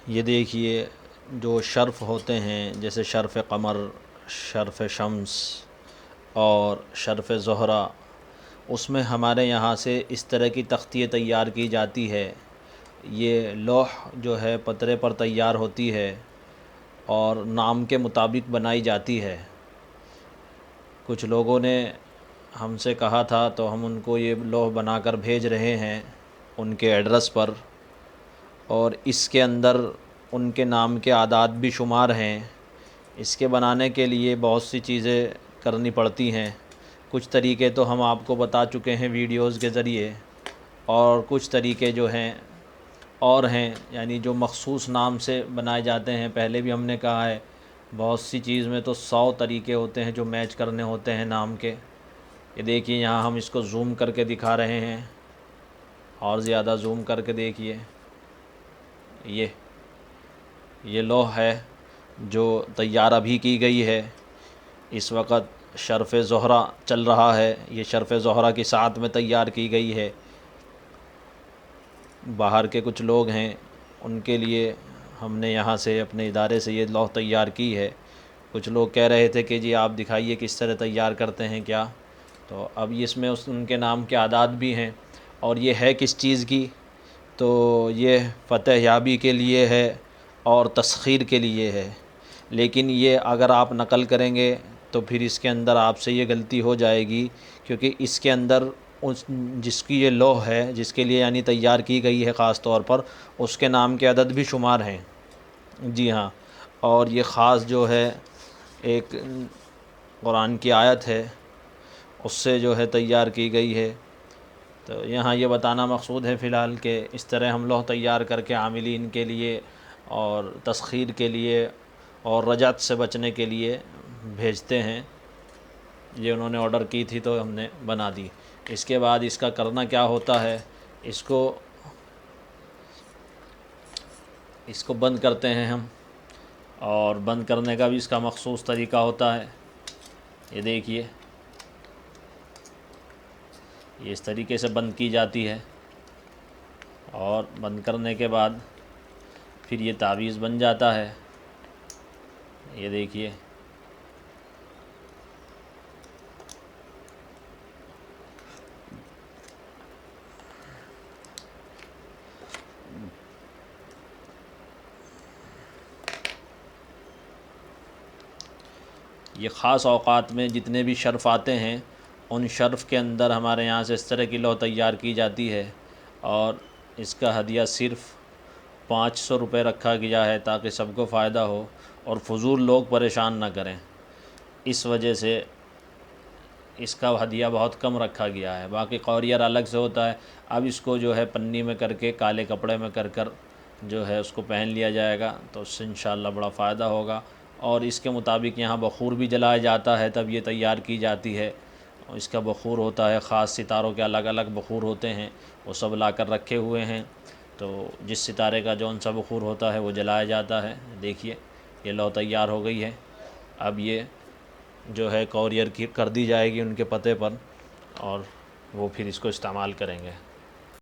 یہ دیکھیے جو شرف ہوتے ہیں جیسے شرف قمر، شرف شمس اور شرف زہرہ، اس میں ہمارے یہاں سے اس طرح کی تختییں تیار کی جاتی ہے۔ یہ لوح جو ہے پترے پر تیار ہوتی ہے اور نام کے مطابق بنائی جاتی ہے۔ کچھ لوگوں نے ہم سے کہا تھا تو ہم ان کو یہ لوح بنا کر بھیج رہے ہیں ان کے ایڈریس پر، اور اس کے اندر ان کے نام کے اعداد بھی شمار ہیں۔ اس کے بنانے کے لیے بہت سی چیزیں کرنی پڑتی ہیں۔ کچھ طریقے تو ہم آپ کو بتا چکے ہیں ویڈیوز کے ذریعے، اور کچھ طریقے جو ہیں اور ہیں، یعنی جو مخصوص نام سے بنائے جاتے ہیں۔ پہلے بھی ہم نے کہا ہے بہت سی چیز میں تو 100 طریقے ہوتے ہیں جو میچ کرنے ہوتے ہیں نام کے۔ یہ دیکھیے یہاں ہم اس کو زوم کر کے دکھا رہے ہیں، اور زیادہ زوم کر کے دیکھیے۔ یہ لوح ہے جو تیار ابھی کی گئی ہے۔ اس وقت شرف زہرہ چل رہا ہے، یہ شرف زہرہ کی ساعت میں تیار کی گئی ہے۔ باہر کے کچھ لوگ ہیں ان کے لیے ہم نے یہاں سے اپنے ادارے سے یہ لوح تیار کی ہے۔ کچھ لوگ کہہ رہے تھے کہ جی آپ دکھائیے کس طرح تیار کرتے ہیں کیا، تو اب اس میں ان کے نام کے اعداد بھی ہیں۔ اور یہ ہے کس چیز کی، تو یہ فتح یابی کے لیے ہے اور تسخیر کے لیے ہے۔ لیکن یہ اگر آپ نقل کریں گے تو پھر اس کے اندر آپ سے یہ غلطی ہو جائے گی، کیونکہ اس کے اندر جس کی یہ لوح ہے، جس کے لیے یعنی تیار کی گئی ہے خاص طور پر، اس کے نام کے عدد بھی شمار ہیں۔ جی ہاں، اور یہ خاص جو ہے ایک قرآن کی آیت ہے، اس سے جو ہے تیار کی گئی ہے۔ تو یہاں یہ بتانا مقصود ہے فی الحال کہ اس طرح ہم لوح تیار کر کے عاملین کے لیے اور تسخیر کے لیے اور رجعت سے بچنے کے لیے بھیجتے ہیں۔ یہ انہوں نے آرڈر کی تھی تو ہم نے بنا دی۔ اس کے بعد اس کا کرنا کیا ہوتا ہے، اس کو بند کرتے ہیں ہم، اور بند کرنے کا بھی اس کا مخصوص طریقہ ہوتا ہے۔ یہ دیکھیے یہ اس طریقے سے بند کی جاتی ہے، اور بند کرنے کے بعد پھر یہ تعویذ بن جاتا ہے۔ یہ دیکھیے یہ خاص اوقات میں جتنے بھی شرف آتے ہیں ان شرف کے اندر ہمارے یہاں سے اس طرح کی لوح تیار کی جاتی ہے، اور اس کا ہدیہ صرف 500 روپے رکھا گیا ہے تاکہ سب کو فائدہ ہو اور فضول لوگ پریشان نہ کریں۔ اس وجہ سے اس کا ہدیہ بہت کم رکھا گیا ہے، باقی قوریئر الگ سے ہوتا ہے۔ اب اس کو جو ہے پنی میں کر کے کالے کپڑے میں کر جو ہے اس کو پہن لیا جائے گا تو اس سے انشاءاللہ بڑا فائدہ ہوگا۔ اور اس کے مطابق یہاں بخور بھی جلایا جاتا ہے، تب یہ تیار کی جاتی ہے۔ اس کا بخور ہوتا ہے خاص، ستاروں کے الگ الگ بخور ہوتے ہیں، وہ سب لا کر رکھے ہوئے ہیں، تو جس ستارے کا جون سا بخور ہوتا ہے وہ جلایا جاتا ہے۔ دیکھیے یہ لوح تیار ہو گئی ہے، اب یہ جو ہے کورئر کی کر دی جائے گی ان کے پتے پر، اور وہ پھر اس کو استعمال کریں گے۔